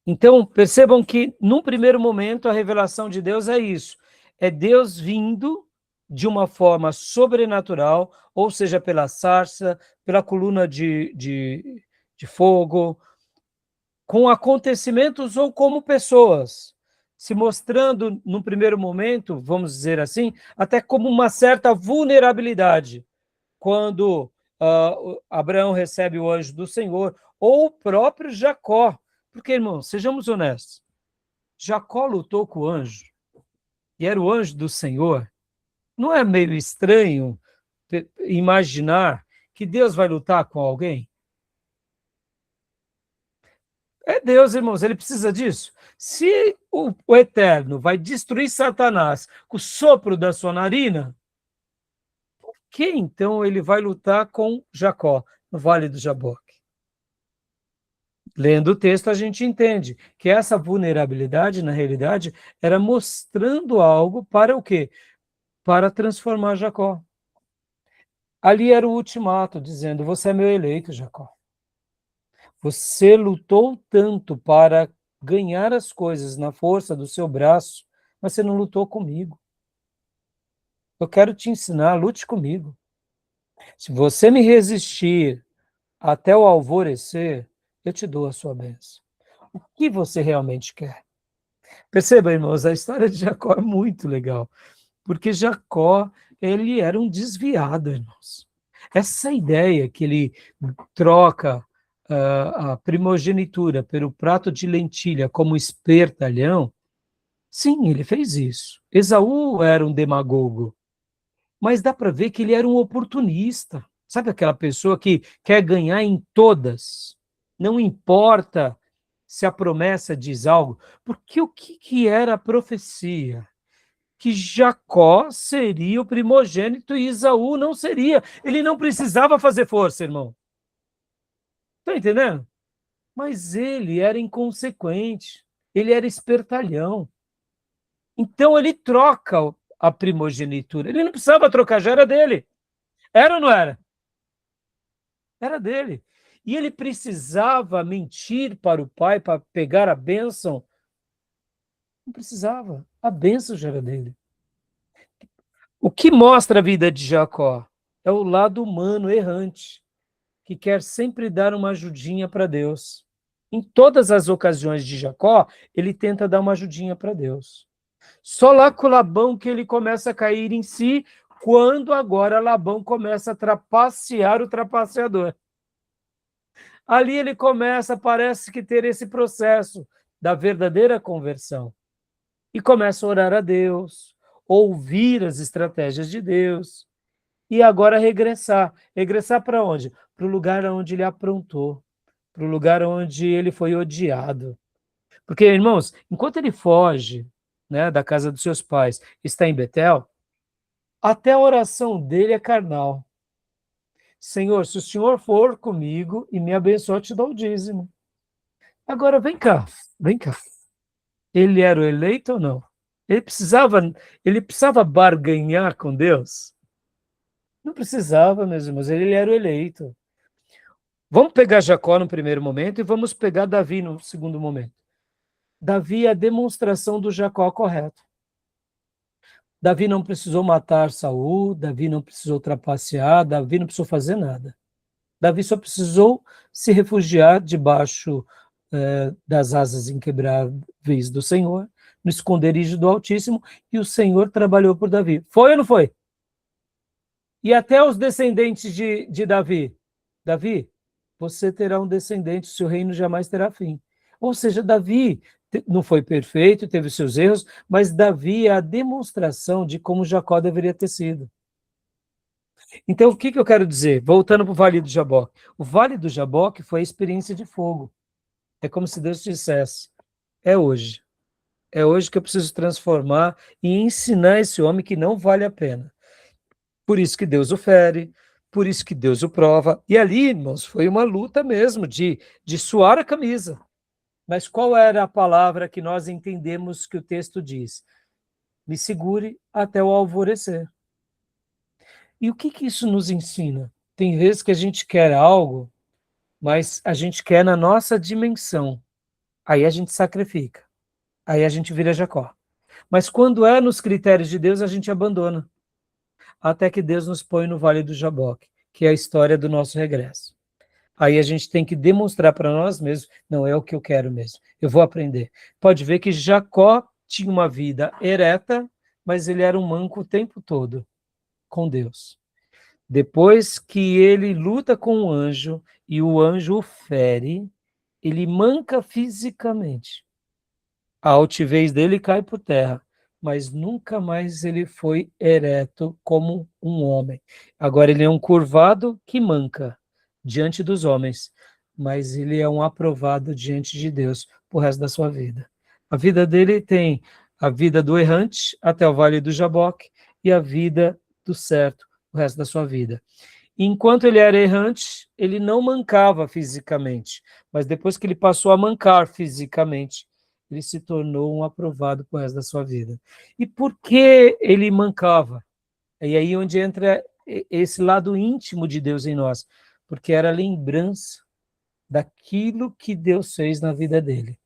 Então, percebam que, num primeiro momento, a revelação de Deus é isso. É Deus vindo de uma forma sobrenatural, ou seja, pela sarça, pela coluna de fogo, com acontecimentos ou como pessoas, se mostrando, num primeiro momento, vamos dizer assim, até como uma certa vulnerabilidade, quando Abraão recebe o anjo do Senhor, ou o próprio Jacó. Porque, irmãos, sejamos honestos, Jacó lutou com o anjo, e era o anjo do Senhor. Não é meio estranho imaginar que Deus vai lutar com alguém? É Deus, irmãos, ele precisa disso. Se o Eterno vai destruir Satanás com o sopro da sua narina, por que então ele vai lutar com Jacó no Vale do Jaboque? Lendo o texto, a gente entende que essa vulnerabilidade, na realidade, era mostrando algo para o quê? Para transformar Jacó. Ali era o ultimato, dizendo: você é meu eleito, Jacó. Você lutou tanto para ganhar as coisas na força do seu braço, mas você não lutou comigo. Eu quero te ensinar, lute comigo. Se você me resistir até o alvorecer, eu te dou a sua bênção. O que você realmente quer? Perceba, irmãos, a história de Jacó é muito legal, porque Jacó, ele era um desviado, irmãos. Essa ideia que ele troca a primogenitura pelo prato de lentilha como espertalhão, sim, ele fez isso. Esaú era um demagogo, mas dá para ver que ele era um oportunista. Sabe aquela pessoa que quer ganhar em todas? Não importa se a promessa diz algo, porque o que era a profecia? Que Jacó seria o primogênito e Esaú não seria. Ele não precisava fazer força, irmão. Está entendendo? Mas ele era inconsequente, ele era espertalhão. Então ele troca a primogenitura. Ele não precisava trocar, já era dele. Era ou não era? Era dele. E ele precisava mentir para o pai para pegar a bênção? Não precisava. A bênção já era dele. O que mostra a vida de Jacó? É o lado humano errante, que quer sempre dar uma ajudinha para Deus. Em todas as ocasiões de Jacó, ele tenta dar uma ajudinha para Deus. Só lá com Labão que ele começa a cair em si, quando agora Labão começa a trapacear o trapaceador. Ali ele começa, parece que ter esse processo da verdadeira conversão. E começa a orar a Deus, ouvir as estratégias de Deus, e agora regressar. Regressar para onde? Para o lugar onde ele aprontou, para o lugar onde ele foi odiado. Porque, irmãos, enquanto ele foge, né, da casa dos seus pais, está em Betel, até a oração dele é carnal. Senhor, se o Senhor for comigo e me abençoar, eu te dou o dízimo. Agora, vem cá, vem cá. Ele era o eleito ou não? Ele precisava barganhar com Deus? Não precisava, meus irmãos, ele era o eleito. Vamos pegar Jacó no primeiro momento e vamos pegar Davi no segundo momento. Davi é a demonstração do Jacó correto. Davi não precisou matar Saul, Davi não precisou trapacear, Davi não precisou fazer nada. Davi só precisou se refugiar debaixo das asas inquebráveis do Senhor, no esconderijo do Altíssimo, e o Senhor trabalhou por Davi. Foi ou não foi? E até os descendentes de Davi. Davi, você terá um descendente, seu reino jamais terá fim. Ou seja, Davi não foi perfeito, teve seus erros, mas Davi é a demonstração de como Jacó deveria ter sido. Então, o que eu quero dizer? Voltando para o Vale do Jaboque. O Vale do Jaboque foi a experiência de fogo. É como se Deus dissesse, é hoje. É hoje que eu preciso transformar e ensinar esse homem que não vale a pena. Por isso que Deus o fere, por isso que Deus o prova. E ali, irmãos, foi uma luta mesmo de suar a camisa. Mas qual era a palavra que nós entendemos que o texto diz? Me segure até o alvorecer. E o que isso nos ensina? Tem vezes que a gente quer algo, mas a gente quer na nossa dimensão. Aí a gente sacrifica. Aí a gente vira Jacó. Mas quando é nos critérios de Deus, a gente abandona. Até que Deus nos põe no Vale do Jaboque, que é a história do nosso regresso. Aí a gente tem que demonstrar para nós mesmos, não é o que eu quero mesmo, eu vou aprender. Pode ver que Jacó tinha uma vida ereta, mas ele era um manco o tempo todo com Deus. Depois que ele luta com o anjo e o anjo o fere, ele manca fisicamente. A altivez dele cai por terra, mas nunca mais ele foi ereto como um homem. Agora ele é um curvado que manca diante dos homens, mas ele é um aprovado diante de Deus pro resto da sua vida. A vida dele tem a vida do errante até o vale do Jaboque e a vida do certo o resto da sua vida. Enquanto ele era errante, ele não mancava fisicamente, mas depois que ele passou a mancar fisicamente, ele se tornou um aprovado pro resto da sua vida. E por que ele mancava? É aí onde entra esse lado íntimo de Deus em nós, porque era a lembrança daquilo que Deus fez na vida dele.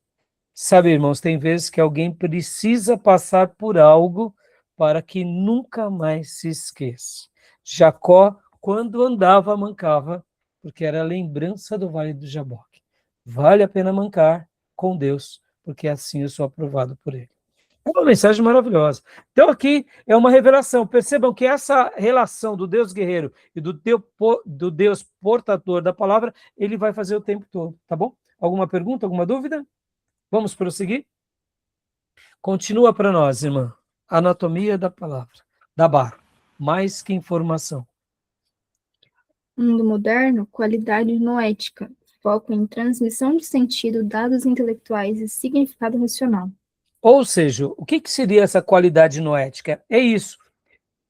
Sabe, irmãos, tem vezes que alguém precisa passar por algo para que nunca mais se esqueça. Jacó, quando andava, mancava, porque era a lembrança do Vale do Jaboque. Vale a pena mancar com Deus, porque assim eu sou aprovado por ele. É uma mensagem maravilhosa. Então aqui é uma revelação. Percebam que essa relação do Deus guerreiro e do Deus portador da palavra, ele vai fazer o tempo todo, tá bom? Alguma pergunta, alguma dúvida? Vamos prosseguir? Continua para nós, irmã. Anatomia da palavra. Da barra. Mais que informação. Mundo moderno, qualidade noética, foco em transmissão de sentido, dados intelectuais e significado racional. Ou seja, o que seria essa qualidade noética? É isso.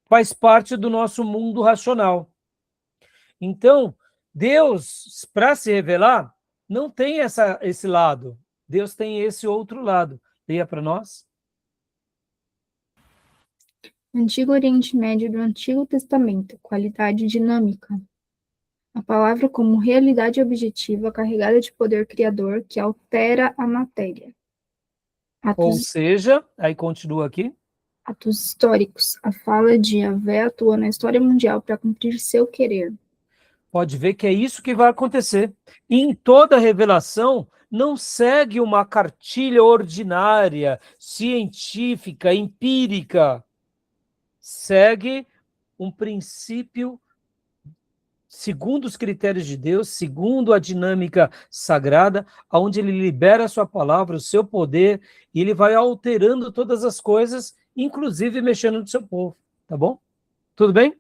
Faz parte do nosso mundo racional. Então, Deus, para se revelar, não tem esse lado. Deus tem esse outro lado. Leia para nós. Antigo Oriente Médio do Antigo Testamento, qualidade dinâmica. A palavra como realidade objetiva carregada de poder criador que altera a matéria. Ou Atos, seja, aí continua aqui. atos históricos. A fala de Yahvé atua na história mundial para cumprir seu querer. Pode ver que é isso que vai acontecer. E em toda revelação, não segue uma cartilha ordinária, científica, empírica. Segue um princípio segundo os critérios de Deus, segundo a dinâmica sagrada, onde ele libera a sua palavra, o seu poder, e ele vai alterando todas as coisas, inclusive mexendo no seu povo. Tá bom? Tudo bem?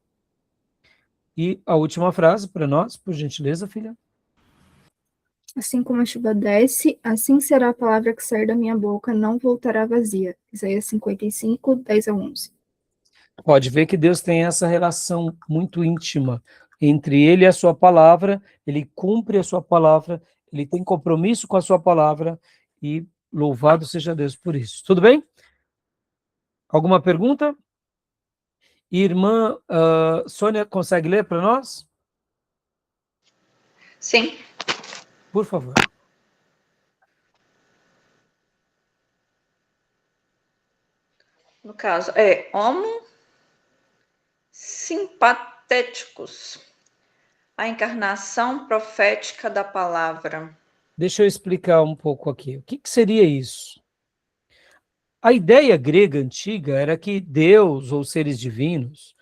E a última frase para nós, por gentileza, filha. Assim como a chuva desce, assim será a palavra que sair da minha boca, não voltará vazia. Isaías 55, 10 a 11. Pode ver que Deus tem essa relação muito íntima entre ele e a sua palavra, ele cumpre a sua palavra, ele tem compromisso com a sua palavra e louvado seja Deus por isso. Tudo bem? Alguma pergunta? Irmã Sônia, consegue ler para nós? Sim. Por favor. No caso, homo simpatéticos, a encarnação profética da palavra. Deixa eu explicar um pouco aqui. O que seria isso? A ideia grega antiga era que Deus ou seres divinos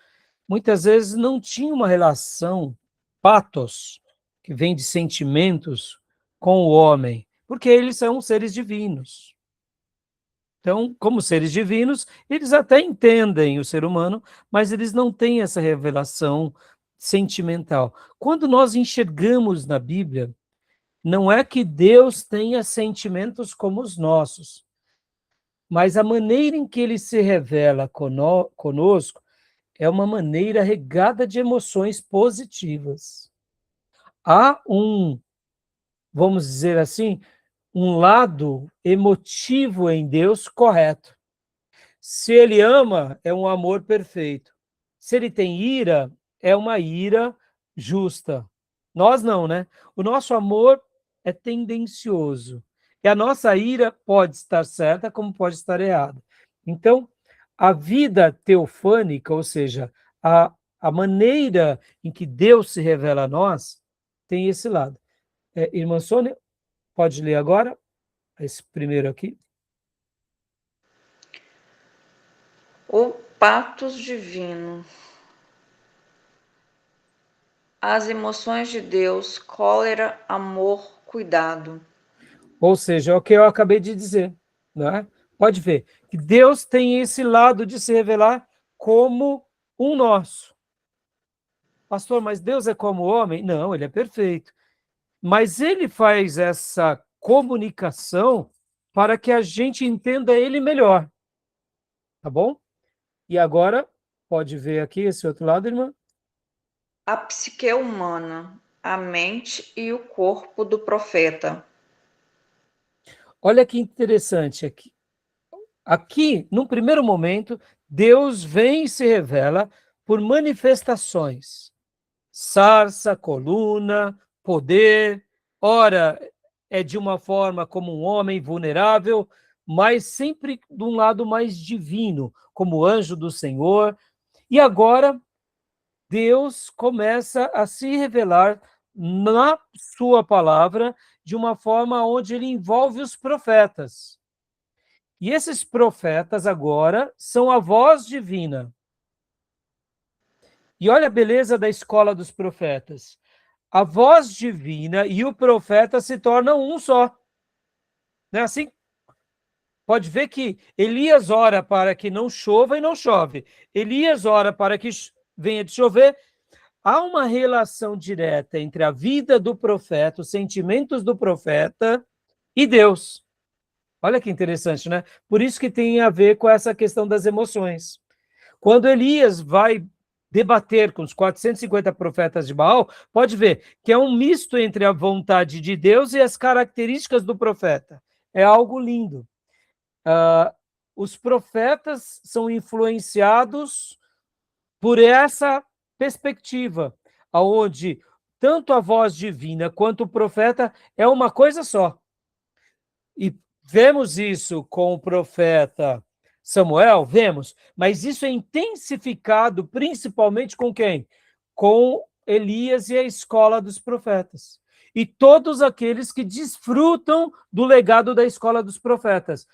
muitas vezes não tinham uma relação patos, que vem de sentimentos, com o homem, porque eles são seres divinos. Então, como seres divinos, eles até entendem o ser humano, mas eles não têm essa revelação sentimental. Quando nós enxergamos na Bíblia, não é que Deus tenha sentimentos como os nossos, mas a maneira em que ele se revela conosco é uma maneira regada de emoções positivas. Há vamos dizer assim, um lado emotivo em Deus correto. Se ele ama, é um amor perfeito. Se ele tem ira, é uma ira justa. Nós não, né? O nosso amor é tendencioso. E a nossa ira pode estar certa, como pode estar errada. Então, a vida teofânica, ou seja, a maneira em que Deus se revela a nós, tem esse lado. Irmã Sônia, pode ler agora? Esse primeiro aqui. O patos divino. as emoções de Deus, cólera, amor, cuidado. Ou seja, é o que eu acabei de dizer, né? Pode ver que Deus tem esse lado de se revelar como um nosso. Pastor, mas Deus é como o homem? Não, ele é perfeito. Mas ele faz essa comunicação para que a gente entenda ele melhor. Tá bom? E agora, pode ver aqui esse outro lado, irmã? A psique humana, a mente e o corpo do profeta. Olha que interessante aqui. Aqui, num primeiro momento, Deus vem e se revela por manifestações. Sarça, coluna, poder. Ora, é de uma forma como um homem vulnerável, mas sempre de um lado mais divino, como anjo do Senhor. E agora, Deus começa a se revelar na sua palavra de uma forma onde ele envolve os profetas. E esses profetas agora são a voz divina. E olha a beleza da escola dos profetas. A voz divina e o profeta se tornam um só. Não é assim? Pode ver que Elias ora para que não chova e não chove. Elias ora para que venha de chover. Há uma relação direta entre a vida do profeta, os sentimentos do profeta e Deus. Olha que interessante, né? Por isso que tem a ver com essa questão das emoções. Quando Elias vai debater com os 450 profetas de Baal, pode ver que é um misto entre a vontade de Deus e as características do profeta. É algo lindo. Os profetas são influenciados por essa perspectiva, onde tanto a voz divina quanto o profeta é uma coisa só. E vemos isso com o profeta Samuel, vemos, mas isso é intensificado principalmente com quem? Com Elias e a escola dos profetas. E todos aqueles que desfrutam do legado da escola dos profetas.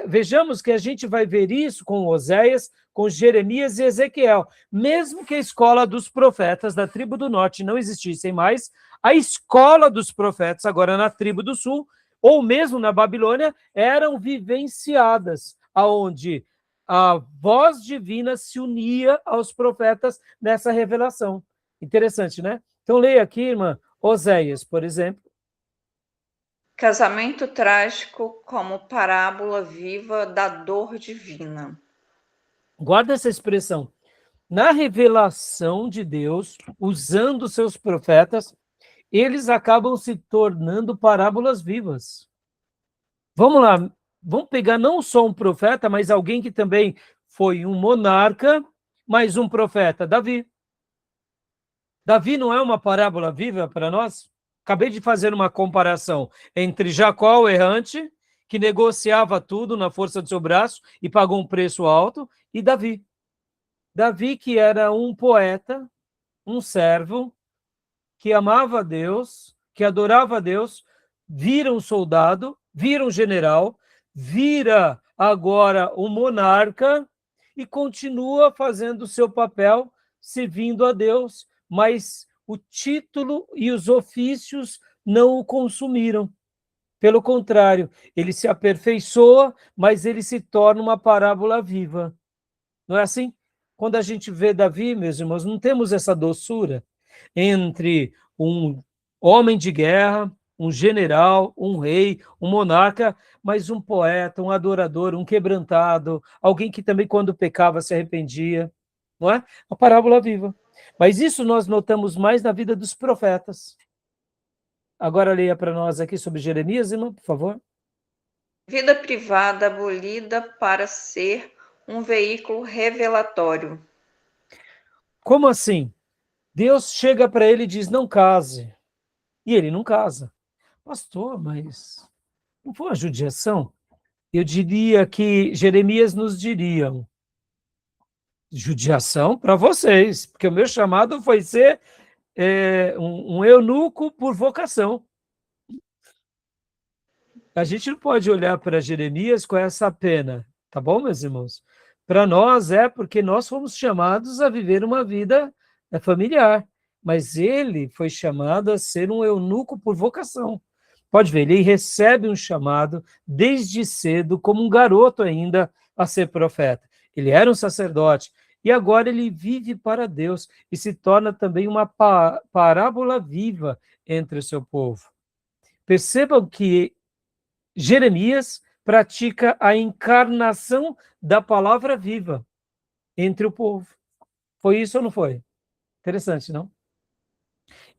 Vejamos que a gente vai ver isso com Oséias, com Jeremias e Ezequiel. Mesmo que a escola dos profetas da tribo do norte não existissem mais, a escola dos profetas, agora na tribo do sul, ou mesmo na Babilônia, eram vivenciadas, aonde a voz divina se unia aos profetas nessa revelação. Interessante, né? Então leia aqui, irmã, Oséias, por exemplo. Casamento trágico como parábola viva da dor divina. Guarda essa expressão. Na revelação de Deus, usando seus profetas, eles acabam se tornando parábolas vivas. Vamos lá, vamos pegar não só um profeta, mas alguém que também foi um monarca, mas um profeta, Davi. Davi não é uma parábola viva para nós? Acabei de fazer uma comparação entre Jacó, o errante, que negociava tudo na força do seu braço e pagou um preço alto, e Davi. Davi, que era um poeta, um servo, que amava a Deus, que adorava a Deus, vira um soldado, vira um general, vira agora um monarca e continua fazendo o seu papel, servindo a Deus, mas o título e os ofícios não o consumiram. Pelo contrário, ele se aperfeiçoa, mas ele se torna uma parábola viva. Não é assim? Quando a gente vê Davi, meus irmãos, não temos essa doçura entre um homem de guerra, um general, um rei, um monarca, mas um poeta, um adorador, um quebrantado, alguém que também, quando pecava, se arrependia. Não é? A parábola viva. Mas isso nós notamos mais na vida dos profetas. Agora leia para nós aqui sobre Jeremias, irmão, por favor. Vida privada abolida para ser um veículo revelatório. Como assim? Deus chega para ele e diz, não case. E ele não casa. Pastor, mas não foi uma judiação? Eu diria que Jeremias nos diriam, judiação para vocês, porque o meu chamado foi ser um eunuco por vocação. A gente não pode olhar para Jeremias com essa pena, tá bom, meus irmãos? Para nós é porque nós fomos chamados a viver uma vida familiar. mas ele foi chamado a ser um eunuco por vocação. Pode ver, ele recebe um chamado desde cedo, como um garoto ainda, a ser profeta. Ele era um sacerdote, e agora ele vive para Deus, e se torna também uma parábola viva entre o seu povo. Percebam que Jeremias pratica a encarnação da palavra viva entre o povo. Foi isso ou não foi? Interessante, não?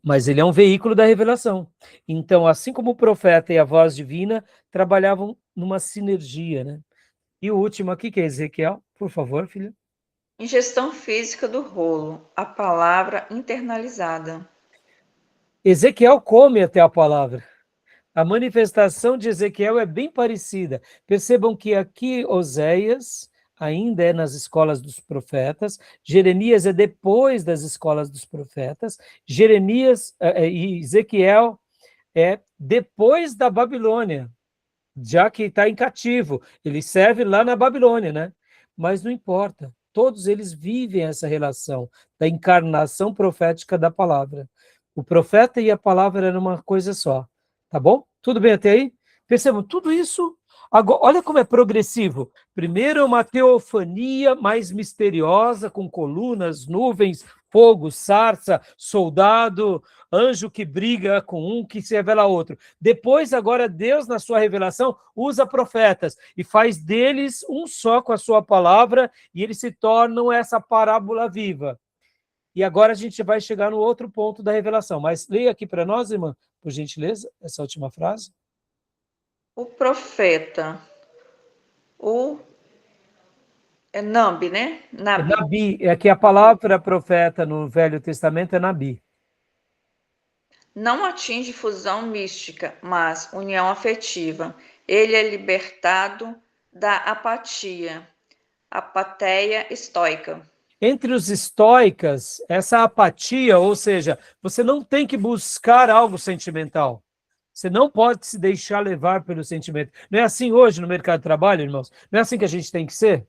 Mas ele é um veículo da revelação. Então, assim como o profeta e a voz divina trabalhavam numa sinergia, né? E o último aqui, que é Ezequiel, por favor, filha. Ingestão física do rolo, a palavra internalizada. Ezequiel come até a palavra. A manifestação de Ezequiel é bem parecida. Percebam que aqui Oséias ainda é nas escolas dos profetas, Jeremias é depois das escolas dos profetas, Jeremias e Ezequiel é depois da Babilônia, já que está em cativo. Ele serve lá na Babilônia, né? Mas não importa. Todos eles vivem essa relação da encarnação profética da palavra. O profeta e a palavra eram uma coisa só. Tá bom? Tudo bem até aí? Percebam, tudo isso. Agora, olha como é progressivo. Primeiro, uma teofania mais misteriosa, com colunas, nuvens, fogo, sarça, soldado, anjo que briga com um, que se revela a outro. Depois, agora, Deus, na sua revelação, usa profetas e faz deles um só com a sua palavra, e eles se tornam essa parábola viva. E agora a gente vai chegar no outro ponto da revelação. Mas leia aqui para nós, irmã, por gentileza, essa última frase. O profeta, é Nabi, né? É Nabi. Nabi, é que a palavra profeta no Velho Testamento é Nabi. Não atinge fusão mística, mas união afetiva. Ele é libertado da apatia, apatia estoica. Entre os estoicas, essa apatia, ou seja, você não tem que buscar algo sentimental. Você não pode se deixar levar pelo sentimento. Não é assim hoje no mercado de trabalho, irmãos? Não é assim que a gente tem que ser?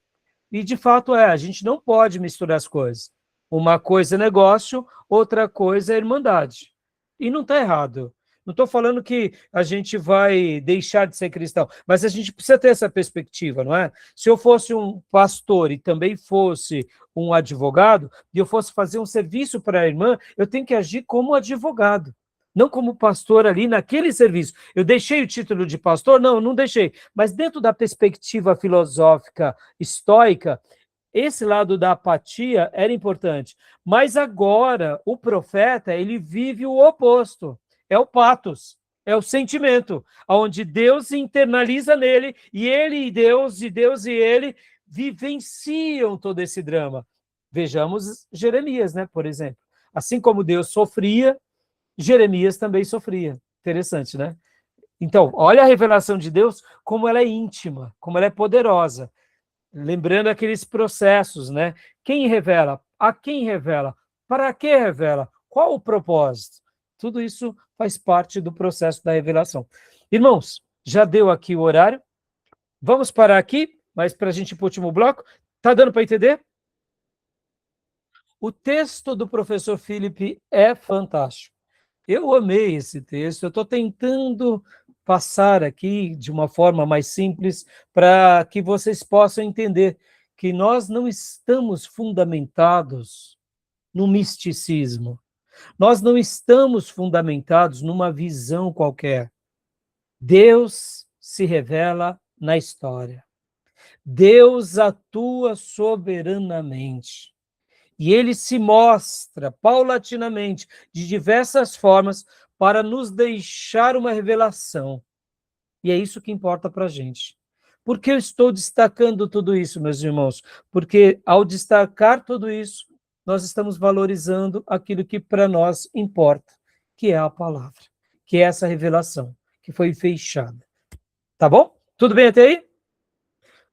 E de fato a gente não pode misturar as coisas. Uma coisa é negócio, outra coisa é irmandade. E não está errado. Não estou falando que a gente vai deixar de ser cristão, mas a gente precisa ter essa perspectiva, não é? Se eu fosse um pastor e também fosse um advogado, e eu fosse fazer um serviço para a irmã, eu tenho que agir como advogado, não como pastor ali naquele serviço. Eu deixei o título de pastor? Não, não deixei. Mas dentro da perspectiva filosófica estoica, esse lado da apatia era importante. Mas agora, o profeta, ele vive o oposto. É o patos, é o sentimento, onde Deus internaliza nele, e ele e Deus e ele vivenciam todo esse drama. Vejamos Jeremias, né, por exemplo. Assim como Deus sofria, Jeremias também sofria. Interessante, né? Então, olha a revelação de Deus, como ela é íntima, como ela é poderosa. Lembrando aqueles processos, né? Quem revela? A quem revela? Para que revela? Qual o propósito? Tudo isso faz parte do processo da revelação. Irmãos, já deu aqui o horário. Vamos parar aqui, mas para a gente ir para o último bloco. Tá dando para entender? O texto do professor Felipe é fantástico. Eu amei esse texto, eu estou tentando passar aqui de uma forma mais simples para que vocês possam entender que nós não estamos fundamentados no misticismo, nós não estamos fundamentados numa visão qualquer. Deus se revela na história. Deus atua soberanamente. E ele se mostra paulatinamente, de diversas formas, para nos deixar uma revelação. E é isso que importa para a gente. Por que eu estou destacando tudo isso, meus irmãos? Porque ao destacar tudo isso, nós estamos valorizando aquilo que para nós importa, que é a palavra, que é essa revelação, que foi fechada. Tá bom? Tudo bem até aí?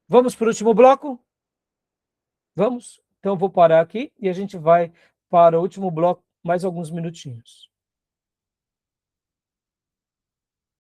Vamos para o último bloco? Vamos? Então, eu vou parar aqui e a gente vai para o último bloco, mais alguns minutinhos.